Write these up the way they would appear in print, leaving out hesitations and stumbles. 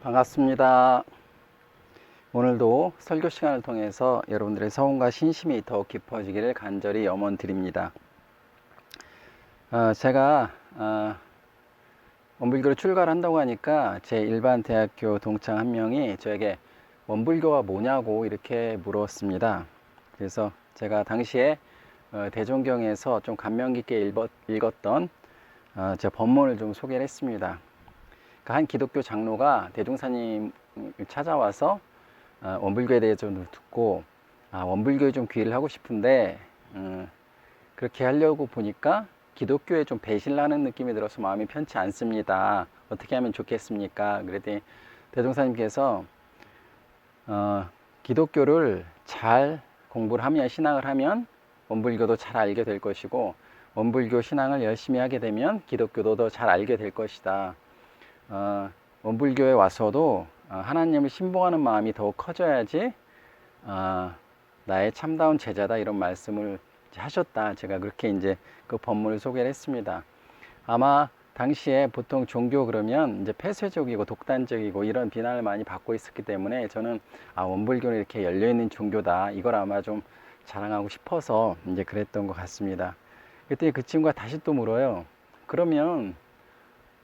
반갑습니다. 오늘도 설교 시간을 통해서 여러분들의 서운과 신심이 더욱 깊어지기를 간절히 염원드립니다. 제가 원불교로 출가를 한다고 하니까 제 일반 대학교 동창 한 명이 저에게 원불교가 뭐냐고 이렇게 물었습니다. 그래서 제가 당시에 대종경에서 좀 감명 깊게 읽었던 제 법문을 좀 소개를 했습니다. 한 기독교 장로가 대종사님을 찾아와서 원불교에 대해 좀 듣고 원불교에 좀 귀의를 하고 싶은데 그렇게 하려고 보니까 기독교에 좀 배신하는 느낌이 들어서 마음이 편치 않습니다. 어떻게 하면 좋겠습니까? 그랬더니 대종사님께서 기독교를 잘 공부를 하면, 신앙을 하면 원불교도 잘 알게 될 것이고, 원불교 신앙을 열심히 하게 되면 기독교도 더 잘 알게 될 것이다. 원불교에 와서도 하나님을 신봉하는 마음이 더욱 커져야지 나의 참다운 제자다, 이런 말씀을 하셨다. 제가 그렇게 이제 그 법문을 소개를 했습니다. 아마 당시에 보통 종교 그러면 이제 폐쇄적이고 독단적이고 이런 비난을 많이 받고 있었기 때문에 저는 원불교는 이렇게 열려있는 종교다, 이걸 아마 좀 자랑하고 싶어서 이제 그랬던 것 같습니다. 그때 그 친구가 다시 또 물어요. 그러면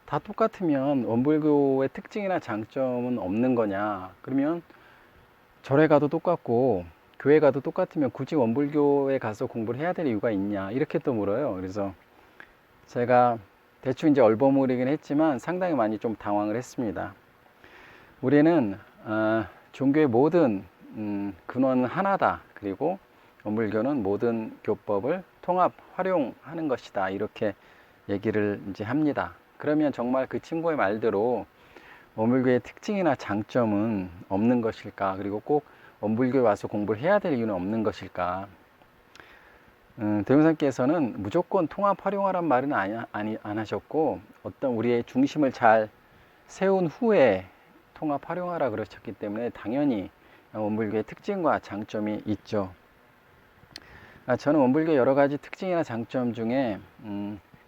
다 똑같으면 원불교의 특징이나 장점은 없는 거냐? 그러면 절에 가도 똑같고 교회 가도 똑같으면 굳이 원불교에 가서 공부를 해야 될 이유가 있냐? 이렇게 또 물어요. 그래서 제가 대충 이제 얼버무리긴 했지만 상당히 많이 좀 당황을 했습니다. 우리는 종교의 모든 근원은 하나다. 그리고 원불교는 모든 교법을 통합 활용하는 것이다. 이렇게 얘기를 이제 합니다. 그러면 정말 그 친구의 말대로 원불교의 특징이나 장점은 없는 것일까? 그리고 꼭 원불교에 와서 공부를 해야 될 이유는 없는 것일까? 대명사님께서는 무조건 통합 활용하란 말은 안 하셨고, 어떤 우리의 중심을 잘 세운 후에 통합 활용하라 그러셨기 때문에 당연히 원불교의 특징과 장점이 있죠. 저는 원불교 여러 가지 특징이나 장점 중에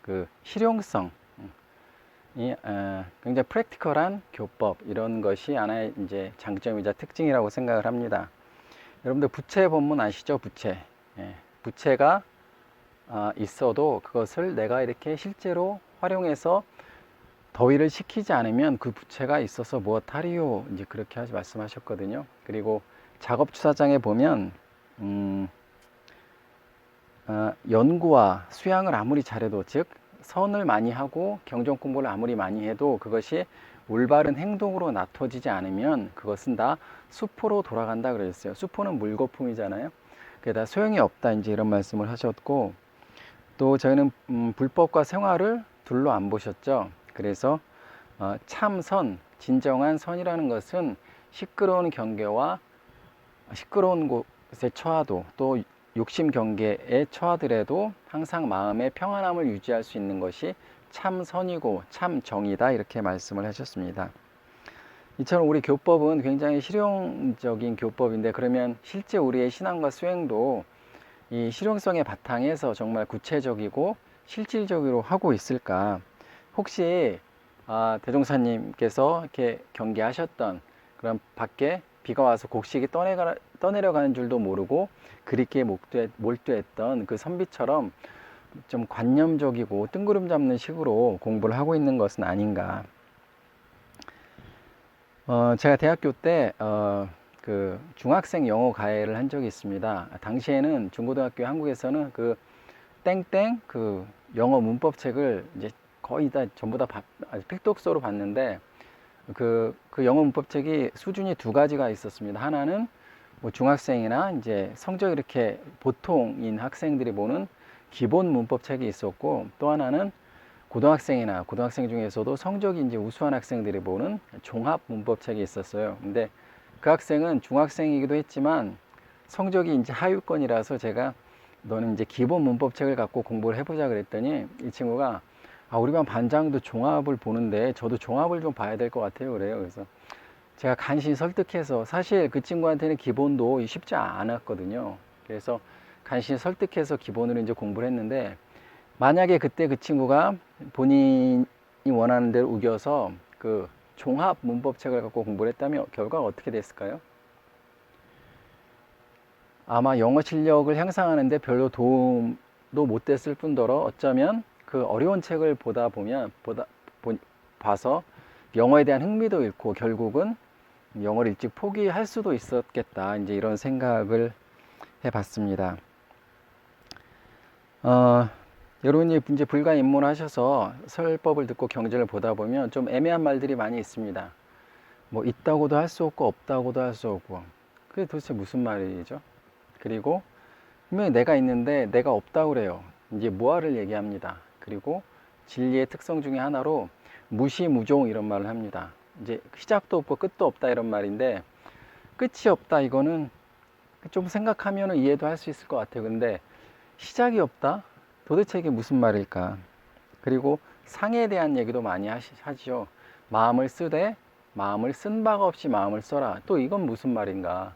그 실용성, 굉장히 프랙티컬한 교법, 이런 것이 하나의 이제 장점이자 특징이라고 생각을 합니다. 여러분들 부채 법문 아시죠? 부채. 부채가 있어도 그것을 내가 이렇게 실제로 활용해서 더위를 식히지 않으면 그 부채가 있어서 무엇하리요, 이제 그렇게 말씀하셨거든요. 그리고 작업 추사장에 보면 연구와 수양을 아무리 잘해도, 즉 선을 많이 하고 경전 공부를 아무리 많이 해도 그것이 올바른 행동으로 나타지지 않으면 그것은 다 수포로 돌아간다 그랬어요. 수포는 물거품이잖아요. 그게 다 소용이 없다, 이제 이런 말씀을 하셨고, 또 저희는 불법과 생활을 둘로 안 보셨죠. 그래서 참선, 진정한 선이라는 것은 시끄러운 경계와 시끄러운 곳에 처하도, 또 욕심 경계에 처하더라도 항상 마음의 평안함을 유지할 수 있는 것이 참선이고 참정이다, 이렇게 말씀을 하셨습니다. 이처럼 우리 교법은 굉장히 실용적인 교법인데, 그러면 실제 우리의 신앙과 수행도 이 실용성의 바탕에서 정말 구체적이고 실질적으로 하고 있을까? 혹시 대종사님께서 이렇게 경계하셨던 그런 밖에 비가 와서 곡식이 떠내려가는 줄도 모르고 그리기에 몰두했던 그 선비처럼 좀 관념적이고 뜬구름 잡는 식으로 공부를 하고 있는 것은 아닌가. 제가 대학교 때 그 중학생 영어 과외를 한 적이 있습니다. 당시에는 중고등학교 한국에서는 그 땡땡 그 영어 문법 책을 이제 거의 다 전부 다 필독서로 봤는데, 그 영어 문법 책이 수준이 두 가지가 있었습니다. 하나는 뭐 중학생이나 이제 성적이 이렇게 보통인 학생들이 보는 기본 문법 책이 있었고, 또 하나는 고등학생이나 고등학생 중에서도 성적이 이제 우수한 학생들이 보는 종합 문법 책이 있었어요. 근데 그 학생은 중학생이기도 했지만 성적이 이제 하위권이라서 제가 너는 이제 기본 문법 책을 갖고 공부를 해보자 그랬더니 이 친구가 우리 반 반장도 종합을 보는데 저도 종합을 좀 봐야 될 것 같아요, 그래요. 그래서 제가 간신히 설득해서, 사실 그 친구한테는 기본도 쉽지 않았거든요. 그래서 간신히 설득해서 기본으로 이제 공부를 했는데, 만약에 그때 그 친구가 본인이 원하는 대로 우겨서 그 종합 문법책을 갖고 공부를 했다면 결과가 어떻게 됐을까요? 아마 영어 실력을 향상하는데 별로 도움도 못 됐을 뿐더러 어쩌면 그 어려운 책을 봐서 영어에 대한 흥미도 잃고 결국은 영어를 일찍 포기할 수도 있었겠다. 이제 이런 생각을 해봤습니다. 여러분이 이제 불가 입문하셔서 설법을 듣고 경전을 보다 보면 좀 애매한 말들이 많이 있습니다. 뭐 있다고도 할 수 없고 없다고도 할 수 없고 그게 도대체 무슨 말이죠? 그리고 분명히 내가 있는데 내가 없다고 그래요. 이제 무아를 얘기합니다. 그리고 진리의 특성 중에 하나로 무시무종 이런 말을 합니다. 이제 시작도 없고 끝도 없다 이런 말인데 끝이 없다 이거는 좀 생각하면 이해도 할 수 있을 것 같아요. 근데 시작이 없다? 도대체 이게 무슨 말일까? 그리고 상에 대한 얘기도 많이 하죠. 마음을 쓰되 마음을 쓴 바가 없이 마음을 써라. 또 이건 무슨 말인가?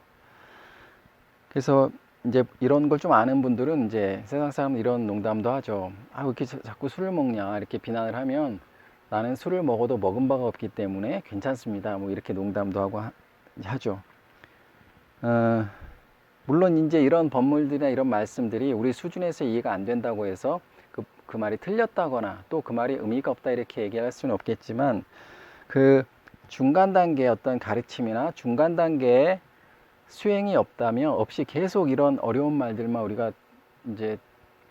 그래서 이제 이런 걸 좀 아는 분들은 이제 세상 사람은 이런 농담도 하죠. 아, 왜 이렇게 자꾸 술을 먹냐? 이렇게 비난을 하면 나는 술을 먹어도 먹은 바가 없기 때문에 괜찮습니다. 뭐 이렇게 농담도 하고 하죠. 물론 이제 이런 법물들이나 이런 말씀들이 우리 수준에서 이해가 안 된다고 해서 그 말이 틀렸다거나 또 그 말이 의미가 없다 이렇게 얘기할 수는 없겠지만 그 중간 단계의 어떤 가르침이나 중간 단계의 수행이 없이 계속 이런 어려운 말들만 우리가 이제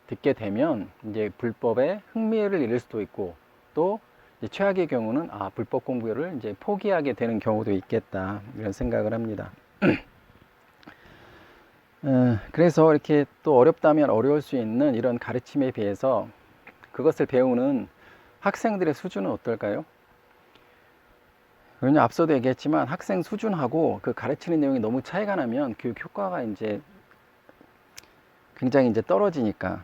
듣게 되면 이제 불법에 흥미를 잃을 수도 있고 또 이제 최악의 경우는 불법 공부를 이제 포기하게 되는 경우도 있겠다 이런 생각을 합니다. 그래서 이렇게 또 어렵다면 어려울 수 있는 이런 가르침에 비해서 그것을 배우는 학생들의 수준은 어떨까요? 왜냐면 앞서도 얘기했지만 학생 수준하고 그 가르치는 내용이 너무 차이가 나면 교육 효과가 이제 굉장히 이제 떨어지니까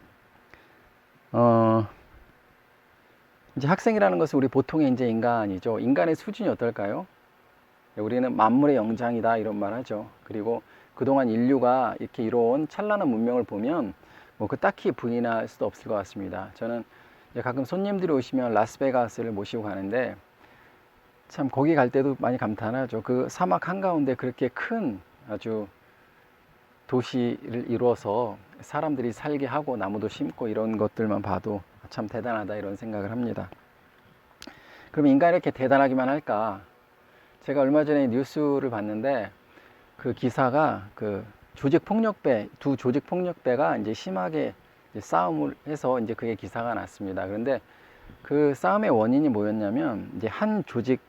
이제 학생이라는 것은 우리 보통의 이제 인간이죠. 인간의 수준이 어떨까요? 우리는 만물의 영장이다 이런 말 하죠. 그리고 그동안 인류가 이렇게 이뤄온 찬란한 문명을 보면 뭐 그 딱히 부인할 수도 없을 것 같습니다. 저는 이제 가끔 손님들이 오시면 라스베가스를 모시고 가는데 참 거기 갈 때도 많이 감탄하죠. 그 사막 한가운데 그렇게 큰 아주 도시를 이루어서 사람들이 살게 하고 나무도 심고 이런 것들만 봐도 참 대단하다 이런 생각을 합니다. 그럼 인간이 이렇게 대단하기만 할까? 제가 얼마 전에 뉴스를 봤는데 그 기사가 그 두 조직 폭력배가 이제 심하게 이제 싸움을 해서 이제 그게 기사가 났습니다. 그런데 그 싸움의 원인이 뭐였냐면 이제 한 조직이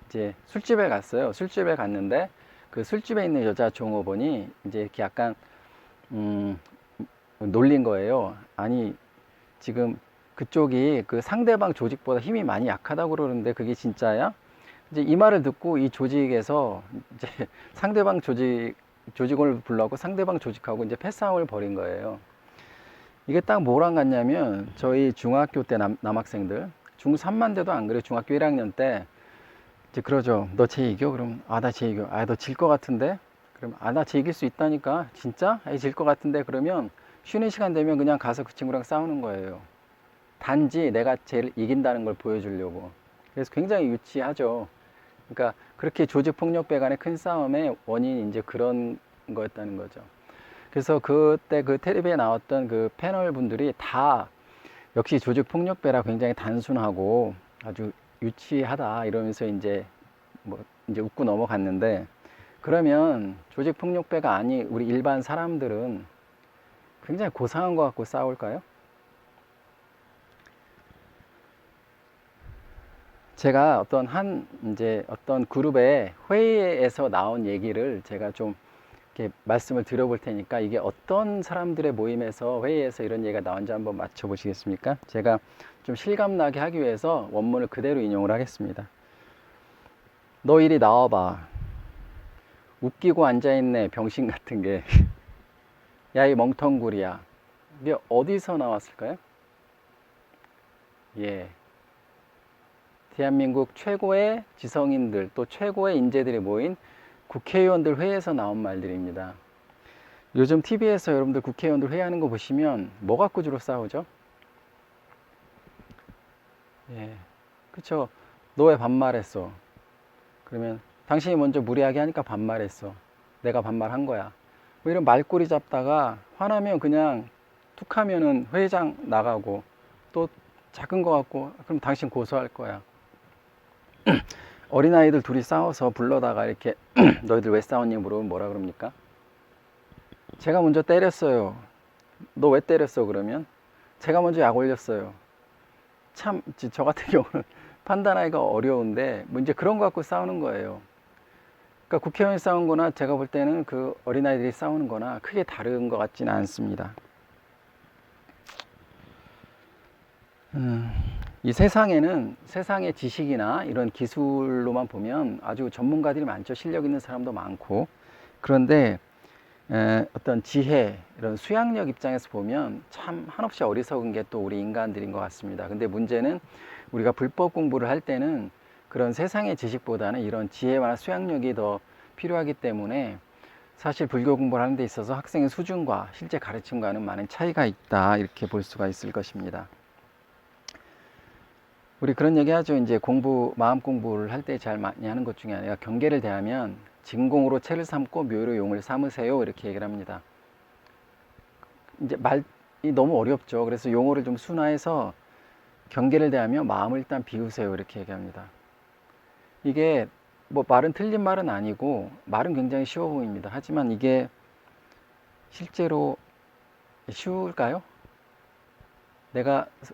이제 술집에 갔어요. 술집에 갔는데 그 술집에 있는 여자 종업원이 이제 이렇게 약간 놀린 거예요. 아니 지금 그쪽이 그 상대방 조직보다 힘이 많이 약하다고 그러는데 그게 진짜야? 이제 이 말을 듣고 이 조직에서 이제 상대방 조직원을 불러고 상대방 조직하고 이제 패싸움을 벌인 거예요. 이게 딱 뭐랑 같냐면 저희 중학교 때 남학생들 중3만 돼도 안 그래요. 중학교 1학년 때 이제 그러죠. 너 쟤 이겨? 그럼 나 쟤 이겨. 너 질 것 같은데? 그럼 나 쟤 이길 수 있다니까. 진짜? 질 것 같은데? 그러면 쉬는 시간 되면 그냥 가서 그 친구랑 싸우는 거예요. 단지 내가 쟤를 이긴다는 걸 보여주려고. 그래서 굉장히 유치하죠. 그러니까 그렇게 조직폭력배 간의 큰 싸움의 원인이 이제 그런 거였다는 거죠. 그래서 그때 그 텔레비에 나왔던 그 패널 분들이 다 역시 조직폭력배라 굉장히 단순하고 아주 유치하다 이러면서 이제 이제 웃고 넘어갔는데 그러면 조직폭력배가 아닌 우리 일반 사람들은 굉장히 고상한 것 같고 싸울까요? 제가 어떤 그룹의 회의에서 나온 얘기를 제가 좀 이렇게 말씀을 드려볼 테니까 이게 어떤 사람들의 모임에서 회의에서 이런 얘기가 나온지 한번 맞춰보시겠습니까? 제가 좀 실감나게 하기 위해서 원문을 그대로 인용을 하겠습니다. 너 이리 나와봐. 웃기고 앉아있네 병신 같은 게. 야, 이 멍텅구리야. 이게 어디서 나왔을까요? 예. 대한민국 최고의 지성인들 또 최고의 인재들이 모인 국회의원들 회의에서 나온 말들입니다. 요즘 TV에서 여러분들 국회의원들 회의하는 거 보시면 뭐 갖고 주로 싸우죠? 예, 그렇죠. 너 왜 반말했어? 그러면 당신이 먼저 무리하게 하니까 반말했어. 내가 반말한 거야. 뭐 이런 말꼬리 잡다가 화나면 그냥 툭 하면은 회장 나가고, 또 작은 거 같고 그럼 당신 고소할 거야. 어린아이들 둘이 싸워서 불러다가 이렇게 너희들 왜 싸웠니 물어보면 뭐라 그럽니까? 제가 먼저 때렸어요. 너 왜 때렸어? 그러면 제가 먼저 약 올렸어요. 참 저 같은 경우는 판단하기가 어려운데 뭐 이제 그런 거 갖고 싸우는 거예요. 그러니까 국회의원이 싸운 거나 제가 볼 때는 그 어린아이들이 싸우는 거나 크게 다른 것 같지는 않습니다. 이 세상에는 세상의 지식이나 이런 기술로만 보면 아주 전문가들이 많죠. 실력 있는 사람도 많고. 그런데 어떤 지혜, 이런 수양력 입장에서 보면 참 한없이 어리석은 게 또 우리 인간들인 것 같습니다. 근데 문제는 우리가 불법 공부를 할 때는 그런 세상의 지식보다는 이런 지혜와 수양력이 더 필요하기 때문에 사실 불교 공부를 하는 데 있어서 학생의 수준과 실제 가르침과는 많은 차이가 있다, 이렇게 볼 수가 있을 것입니다. 우리 그런 얘기 하죠. 이제 마음 공부를 할 때 잘 많이 하는 것 중에 하나가 경계를 대하면 진공으로 채를 삼고 묘로 용을 삼으세요, 이렇게 얘기를 합니다. 이제 말이 너무 어렵죠. 그래서 용어를 좀 순화해서 경계를 대하면 마음을 일단 비우세요, 이렇게 얘기합니다. 이게 뭐 말은 틀린 말은 아니고 말은 굉장히 쉬워 보입니다. 하지만 이게 실제로 쉬울까요?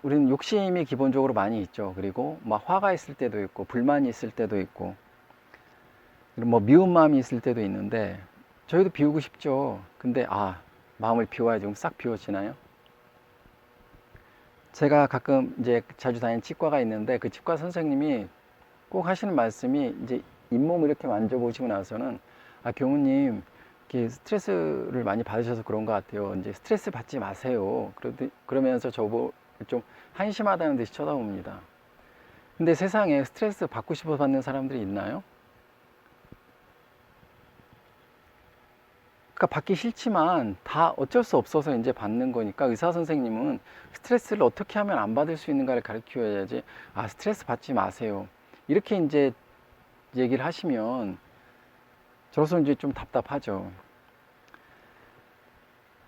우리는 욕심이 기본적으로 많이 있죠. 그리고 막 화가 있을 때도 있고 불만이 있을 때도 있고 뭐 미운 마음이 있을 때도 있는데 저희도 비우고 싶죠. 근데 마음을 비워야지. 그럼 싹 비워지나요? 제가 가끔 이제 자주 다니는 치과가 있는데 그 치과 선생님이 꼭 하시는 말씀이 이제 잇몸을 이렇게 만져보시고 나서는 교무님 이렇게 스트레스를 많이 받으셔서 그런 것 같아요. 이제 스트레스 받지 마세요. 그러면서 저보고 좀 한심하다는 듯이 쳐다봅니다. 근데 세상에 스트레스 받고 싶어 받는 사람들이 있나요? 그러니까 받기 싫지만 다 어쩔 수 없어서 이제 받는 거니까 의사 선생님은 스트레스를 어떻게 하면 안 받을 수 있는가를 가르쳐야지. 스트레스 받지 마세요. 이렇게 이제 얘기를 하시면 저로서는 이제 좀 답답하죠.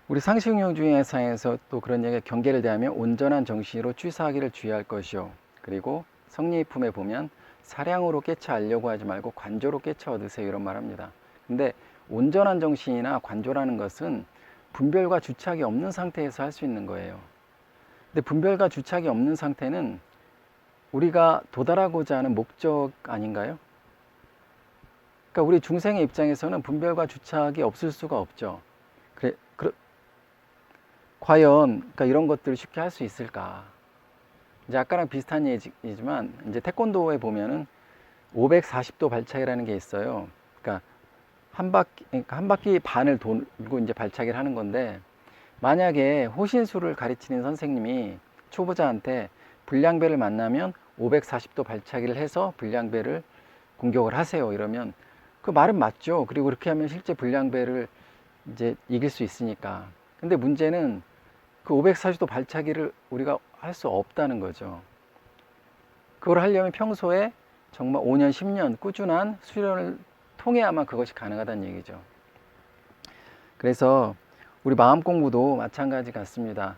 우리 상식용 중에서 또 그런 얘기가 경계를 대하면 온전한 정신으로 취사하기를 주의할 것이요. 그리고 성리품에 보면 사량으로 깨쳐 알려고 하지 말고 관조로 깨쳐 얻으세요, 이런 말 합니다. 근데 온전한 정신이나 관조라는 것은 분별과 주착이 없는 상태에서 할 수 있는 거예요. 근데 분별과 주착이 없는 상태는 우리가 도달하고자 하는 목적 아닌가요? 그러니까 우리 중생의 입장에서는 분별과 주착이 없을 수가 없죠. 과연 그러니까 이런 것들을 쉽게 할 수 있을까? 이제 아까랑 비슷한 얘기지만 이제 태권도에 보면은 540도 발차기라는 게 있어요. 그러니까 한 바퀴 반을 돌고 이제 발차기를 하는 건데, 만약에 호신술을 가르치는 선생님이 초보자한테 불량배를 만나면 540도 발차기를 해서 불량배를 공격을 하세요, 이러면 그 말은 맞죠. 그리고 그렇게 하면 실제 불량배를 이제 이길 수 있으니까. 근데 문제는 그 540도 발차기를 우리가 할 수 없다는 거죠. 그걸 하려면 평소에 정말 5년, 10년 꾸준한 수련을 통해야만 그것이 가능하다는 얘기죠. 그래서 우리 마음 공부도 마찬가지 같습니다.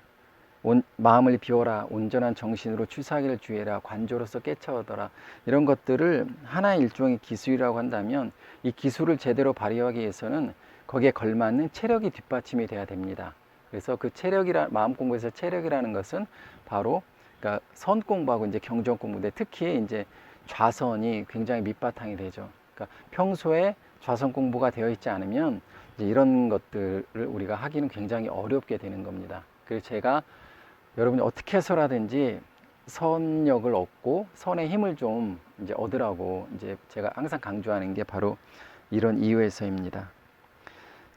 마음을 비워라, 온전한 정신으로 취사하기를 주의해라, 관조로서 깨쳐오더라, 이런 것들을 하나의 일종의 기술이라고 한다면 이 기술을 제대로 발휘하기 위해서는 거기에 걸맞는 체력이 뒷받침이 돼야 됩니다. 그래서 그 마음 공부에서 체력이라는 것은 바로 그러니까 선 공부하고 이제 경전 공부인데, 특히 이제 좌선이 굉장히 밑바탕이 되죠. 그러니까 평소에 좌선 공부가 되어 있지 않으면 이제 이런 것들을 우리가 하기는 굉장히 어렵게 되는 겁니다. 그래서 제가 여러분이 어떻게 해서라든지 선력을 얻고 선의 힘을 좀 이제 얻으라고 이제 제가 항상 강조하는 게 바로 이런 이유에서입니다.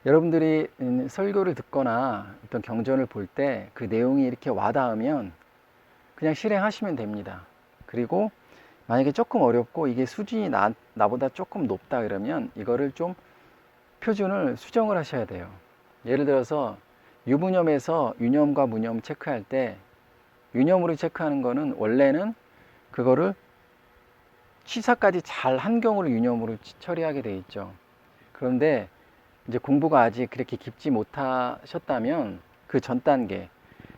여러분들이 설교를 듣거나 어떤 경전을 볼 때 그 내용이 이렇게 와닿으면 그냥 실행하시면 됩니다. 그리고 만약에 조금 어렵고 이게 수준이 나보다 조금 높다 그러면 이거를 좀 표준을 수정을 하셔야 돼요. 예를 들어서 유무념에서 유념과 무념 체크할 때 유념으로 체크하는 거는 원래는 그거를 취사까지 잘 한 경우를 유념으로 처리하게 돼 있죠. 그런데 이제 공부가 아직 그렇게 깊지 못하셨다면 그 전 단계,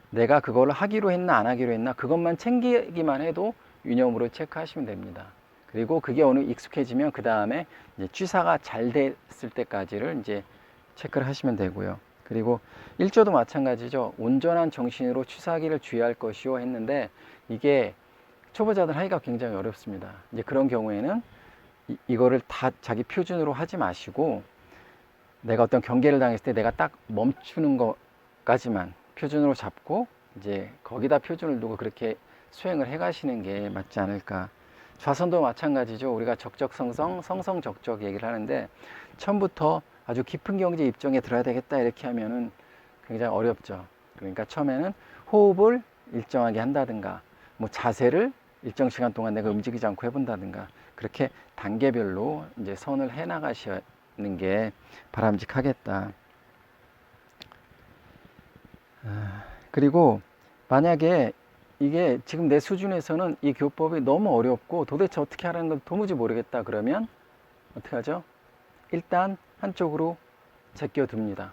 내가 그걸 하기로 했나 안 하기로 했나 그것만 챙기기만 해도 유념으로 체크하시면 됩니다. 그리고 그게 어느 익숙해지면 그 다음에 취사가 잘 됐을 때까지를 이제 체크를 하시면 되고요. 그리고 일조도 마찬가지죠. 온전한 정신으로 취사하기를 주의할 것이요 했는데 이게 초보자들 하기가 굉장히 어렵습니다. 이제 그런 경우에는 이거를 다 자기 표준으로 하지 마시고 내가 어떤 경계를 당했을 때 내가 딱 멈추는 것까지만 표준으로 잡고 이제 거기다 표준을 두고 그렇게 수행을 해 가시는 게 맞지 않을까. 좌선도 마찬가지죠. 우리가 적적성성, 성성적적 얘기를 하는데 처음부터 아주 깊은 경지 입정에 들어야 되겠다 이렇게 하면은 굉장히 어렵죠. 그러니까 처음에는 호흡을 일정하게 한다든가 뭐 자세를 일정 시간 동안 내가 움직이지 않고 해본다든가 그렇게 단계별로 이제 선을 해 나가시는 게 바람직하겠다. 그리고 만약에 이게 지금 내 수준에서는 이 교법이 너무 어렵고 도대체 어떻게 하라는 걸 도무지 모르겠다 그러면 어떻게 하죠? 일단 한쪽으로 제껴둡니다.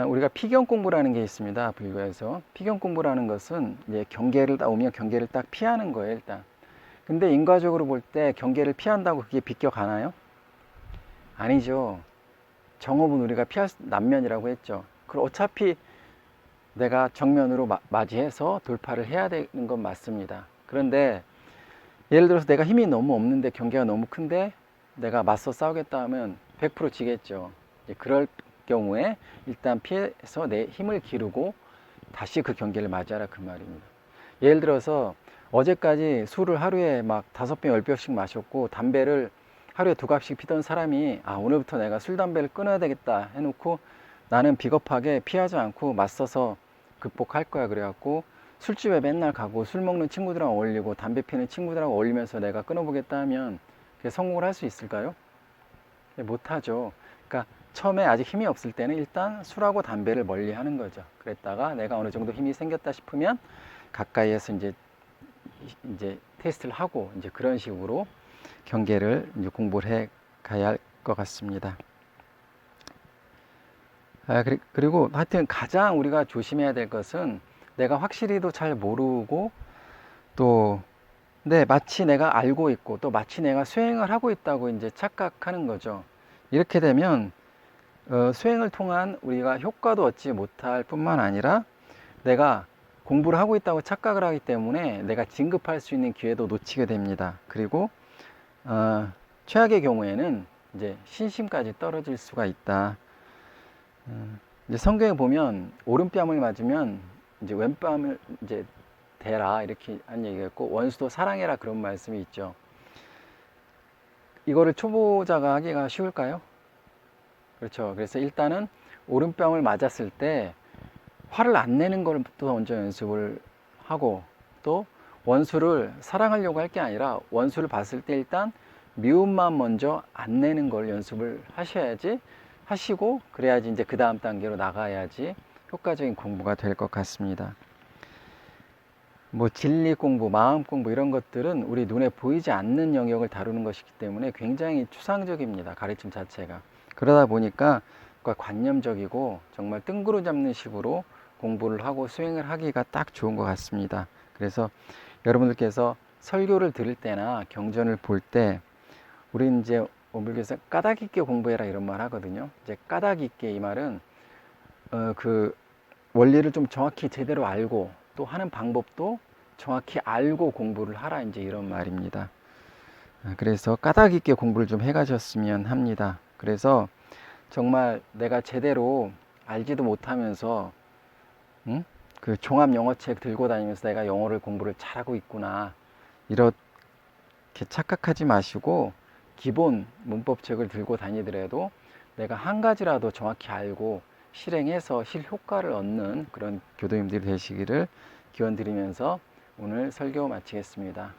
우리가 피경 공부라는 게 있습니다. 불교에서 피경 공부라는 것은 이제 경계를 오면 경계를 딱 피하는 거예요. 일단. 근데 인과적으로 볼 때 경계를 피한다고 그게 비껴가나요? 아니죠. 정업은 우리가 피할 남면이라고 했죠. 그럼 어차피 내가 정면으로 맞이해서 돌파를 해야 되는 건 맞습니다. 그런데 예를 들어서 내가 힘이 너무 없는데 경계가 너무 큰데 내가 맞서 싸우겠다 하면 100% 지겠죠. 그럴 경우에 일단 피해서 내 힘을 기르고 다시 그 경계를 맞이하라 그 말입니다. 예를 들어서 어제까지 술을 하루에 막 5병 10병씩 마셨고 담배를 하루에 2갑씩 피던 사람이 오늘부터 내가 술 담배를 끊어야 되겠다 해놓고 나는 비겁하게 피하지 않고 맞서서 극복할 거야 그래갖고 술집에 맨날 가고 술 먹는 친구들하고 어울리고 담배 피는 친구들하고 어울리면서 내가 끊어보겠다 하면 그게 성공을 할 수 있을까요? 못하죠. 그러니까 처음에 아직 힘이 없을 때는 일단 술하고 담배를 멀리 하는 거죠. 그랬다가 내가 어느 정도 힘이 생겼다 싶으면 가까이에서 이제 테스트를 하고 이제 그런 식으로 경계를 이제 공부를 해 가야 할 것 같습니다. 그리고 하여튼 가장 우리가 조심해야 될 것은 내가 확실히도 잘 모르고 또 마치 내가 알고 있고 또 마치 내가 수행을 하고 있다고 이제 착각하는 거죠. 이렇게 되면 수행을 통한 우리가 효과도 얻지 못할 뿐만 아니라 내가 공부를 하고 있다고 착각을 하기 때문에 내가 진급할 수 있는 기회도 놓치게 됩니다. 그리고 최악의 경우에는 이제 신심까지 떨어질 수가 있다. 이제 성경에 보면 오른뺨을 맞으면 이제 왼뺨을 이제 대라 이렇게 한 얘기가 있고 원수도 사랑해라 그런 말씀이 있죠. 이거를 초보자가 하기가 쉬울까요? 그렇죠. 그래서 일단은 오른뺨을 맞았을 때 화를 안 내는 걸부터 먼저 연습을 하고 또 원수를 사랑하려고 할 게 아니라 원수를 봤을 때 일단 미움만 먼저 안 내는 걸 연습을 하시고 그래야지 이제 그 다음 단계로 나가야지 효과적인 공부가 될 것 같습니다. 뭐 진리 공부, 마음 공부 이런 것들은 우리 눈에 보이지 않는 영역을 다루는 것이기 때문에 굉장히 추상적입니다. 가르침 자체가. 그러다 보니까 관념적이고 정말 뜬구름 잡는 식으로 공부를 하고 수행을 하기가 딱 좋은 것 같습니다. 그래서 여러분들께서 설교를 들을 때나 경전을 볼 때 우리는 이제 원불교에서 까닭 있게 공부해라 이런 말 하거든요. 이제 까닭 있게 이 말은 그 원리를 좀 정확히 제대로 알고 또 하는 방법도 정확히 알고 공부를 하라 이제 이런 말입니다. 그래서 까닭 있게 공부를 좀 해가셨으면 합니다. 그래서 정말 내가 제대로 알지도 못하면서 그 종합 영어책 들고 다니면서 내가 영어를 공부를 잘하고 있구나 이렇게 착각하지 마시고 기본 문법책을 들고 다니더라도 내가 한 가지라도 정확히 알고 실행해서 실효과를 얻는 그런 교도님들이 되시기를 기원드리면서 오늘 설교 마치겠습니다.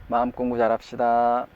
마음 공부 잘합시다.